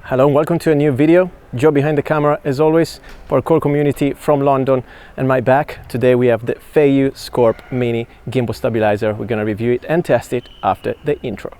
Hello and welcome to a new video. Joe behind the camera as always, parkour community from London, and my back. Today we have the Feiyu SCORP Mini Gimbal Stabilizer. We're gonna review it and test it after the intro.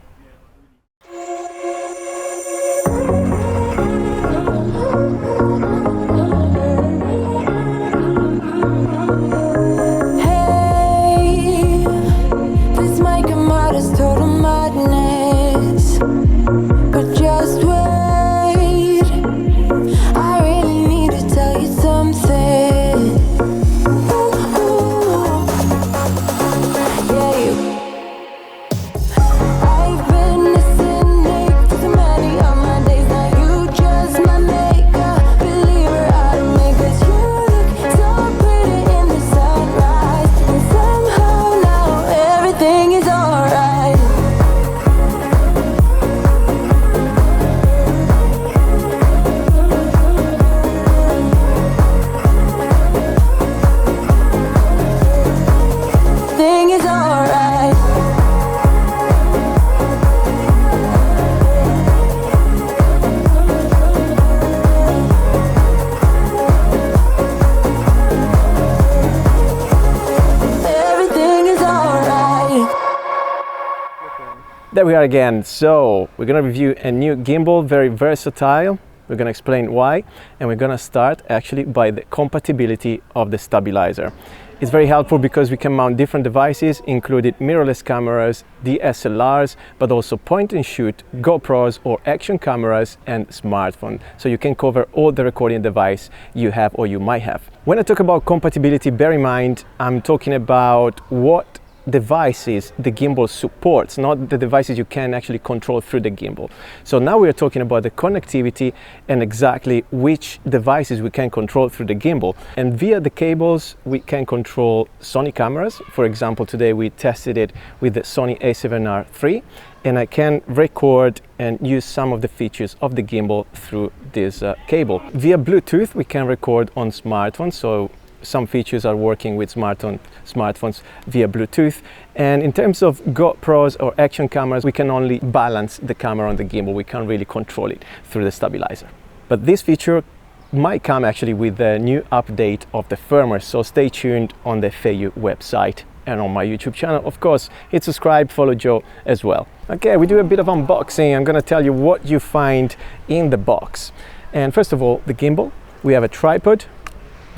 There we are again. So we're gonna review a new gimbal, very versatile. We're gonna explain why, and we're gonna start actually by the compatibility of the stabilizer. It's very helpful because we can mount different devices, including mirrorless cameras, DSLRs, but also point and shoot, GoPros or action cameras and smartphone. So you can cover all the recording device you have or you might have. When I talk about compatibility, bear in mind, I'm talking about what devices the gimbal supports, not the devices you can actually control through the gimbal. So now we're talking about the connectivity and exactly which devices we can control through the gimbal. And via the cables we can control Sony cameras. For example, today we tested it with the Sony a7R III, and I can record and use some of the features of the gimbal through this cable. Via Bluetooth we can record on smartphones, so some features are working with smartphones via Bluetooth. And in terms of GoPros or action cameras, we can only balance the camera on the gimbal. We can't really control it through the stabilizer. But this feature might come actually with a new update of the firmware, so stay tuned on the Feiyu website and on my YouTube channel. Of course, hit subscribe, follow Joe as well. Okay, we do a bit of unboxing. I'm gonna tell you what you find in the box. And first of all, the gimbal. We have a tripod,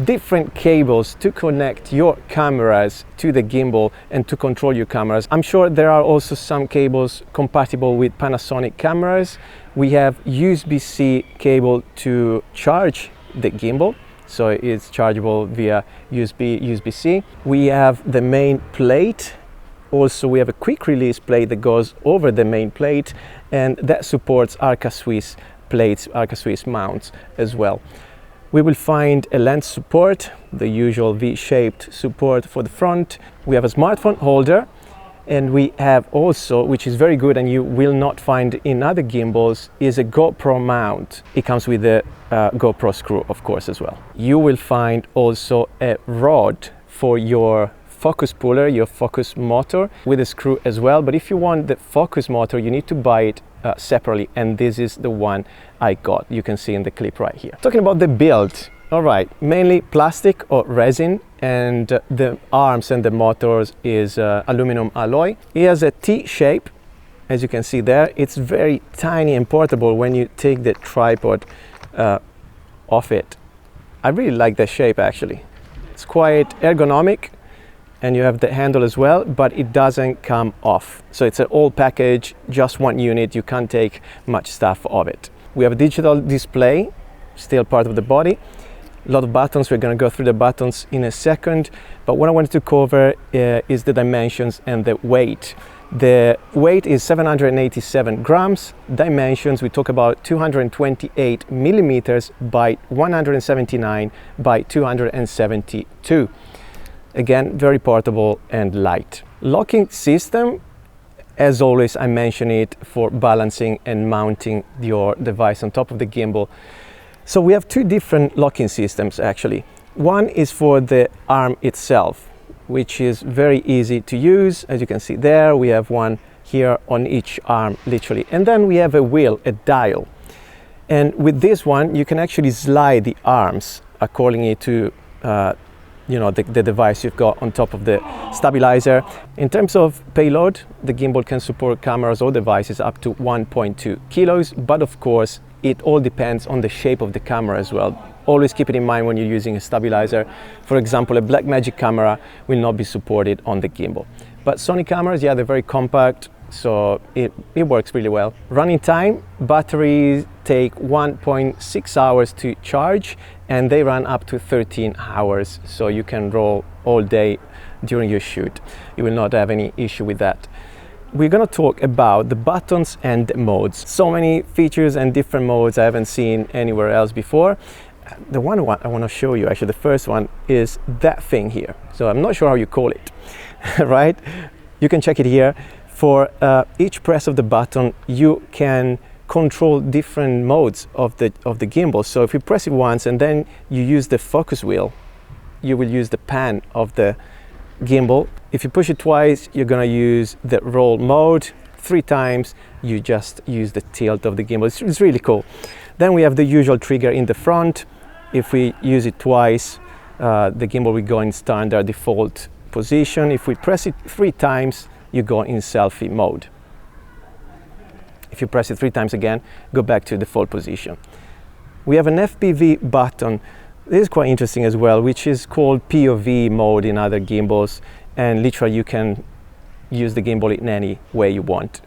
different cables to connect your cameras to the gimbal and to control your cameras. I'm sure there are also some cables compatible with Panasonic cameras. We have USB-C cable to charge the gimbal, so it's chargeable via USB-C. We have the main plate. Also, we have a quick release plate that goes over the main plate, and that supports Arca Swiss plates, Arca Swiss mounts as well. We will find a lens support, the usual V-shaped support for the front. We have a smartphone holder, and we have also, which is very good and you will not find in other gimbals, is a GoPro mount. It comes with a GoPro screw, of course, as well. You will find also a rod for your focus puller, your focus motor, with a screw as well. But if you want the focus motor, you need to buy it separately, and this is the one I got. You can see in the clip right here. Talking about the build, all right, mainly plastic or resin, and the arms and the motors is aluminum alloy. It has a T shape, as you can see there. It's very tiny and portable when you take the tripod off it. I really like the shape actually. It's quite ergonomic, and you have the handle as well, but it doesn't come off. So it's an old package, just one unit. You can't take much stuff of it. We have a digital display, still part of the body. A lot of buttons. We're gonna go through the buttons in a second, but what I wanted to cover is the dimensions and the weight. The weight is 787 grams. Dimensions, we talk about 228 millimeters by 179 by 272. Again, very portable and light. Locking system, as always, I mention it for balancing and mounting your device on top of the gimbal. So we have two different locking systems actually. One is for the arm itself, which is very easy to use. As you can see there, we have one here on each arm, literally. And then we have a wheel, a dial. And with this one, you can actually slide the arms accordingly to the device you've got on top of the stabilizer. In terms of payload, the gimbal can support cameras or devices up to 1.2 kilos, but of course, it all depends on the shape of the camera as well. Always keep it in mind when you're using a stabilizer. For example, a Blackmagic camera will not be supported on the gimbal. But Sony cameras, yeah, they're very compact, so it works really well. Running time, batteries take 1.6 hours to charge, and they run up to 13 hours, so you can roll all day during your shoot. You will not have any issue with that. We're going to talk about the buttons and the modes. So many features and different modes I haven't seen anywhere else before. The one I want to show you, actually the first one, is that thing here. So I'm not sure how you call it, right? You can check it here. For each press of the button, you can control different modes of the gimbal. So if you press it once and then you use the focus wheel, you will use the pan of the gimbal. If you push it twice, you're going to use the roll mode. 3 times, you just use the tilt of the gimbal. It's really cool. Then we have the usual trigger in the front. If we use it twice, the gimbal will go in standard default position. If we press it 3 times, you go in selfie mode. If you press it 3 times again, go back to default position. We have an FPV button. This is quite interesting as well, which is called POV mode in other gimbals, and literally you can use the gimbal in any way you want.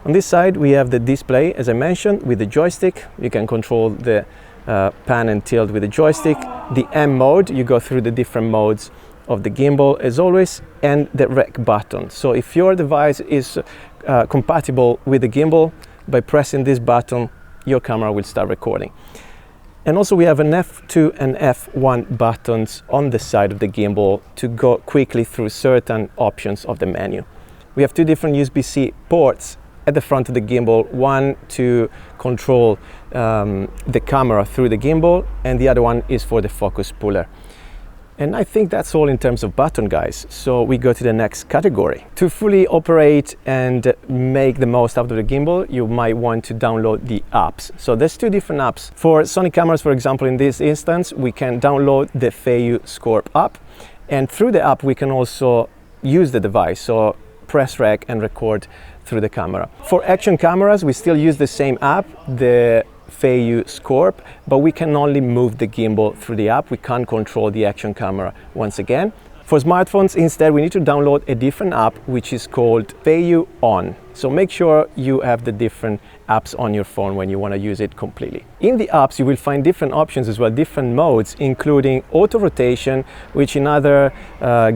On this side we have the display, as I mentioned, with the joystick. You can control the pan and tilt with the joystick. The M mode, you go through the different modes of the gimbal as always, and the rec button. So if your device is compatible with the gimbal, by pressing this button your camera will start recording. And also we have an F2 and F1 buttons on the side of the gimbal to go quickly through certain options of the menu. We have 2 different USB-C ports at the front of the gimbal, one to control the camera through the gimbal, and the other one is for the focus puller. And I think that's all in terms of button, guys. So we go to the next category. To fully operate and make the most out of the gimbal, you might want to download the apps. So there's 2 different apps. For Sony cameras, for example, in this instance, we can download the Feiyu SCORP app. And through the app, we can also use the device. So press rec and record through the camera. For action cameras, we still use the same app, the Feiyu SCORP, but we can only move the gimbal through the app. We can't control the action camera once again. For smartphones, instead, we need to download a different app, which is called Feiyu On. So make sure you have the different apps on your phone when you want to use it completely. In the apps, you will find different options as well, different modes, including auto rotation, which in other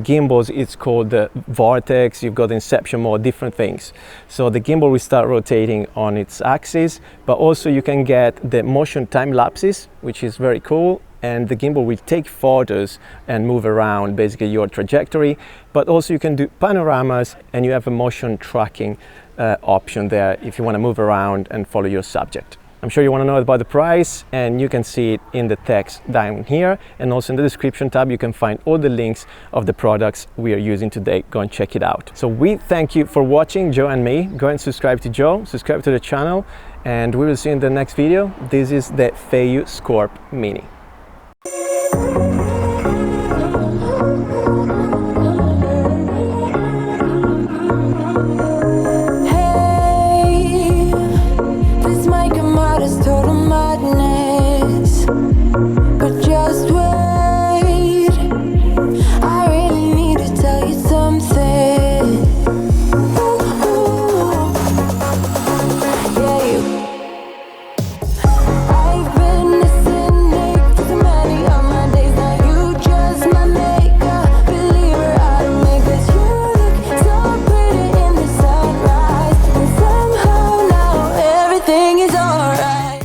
gimbals, it's called the vortex. You've got inception mode, different things. So the gimbal will start rotating on its axis, but also you can get the motion time lapses, which is very cool. And the gimbal will take photos and move around basically your trajectory, but also you can do panoramas, and you have a motion tracking option there if you want to move around and follow your subject. I'm sure you want to know about the price, and you can see it in the text down here, and also in the description tab you can find all the links of the products we are using today. Go and check it out. So we thank you for watching, Joe and me. Go and subscribe to Joe, subscribe to the channel, and we will see you in the next video. This is the Feiyu SCORP Mini.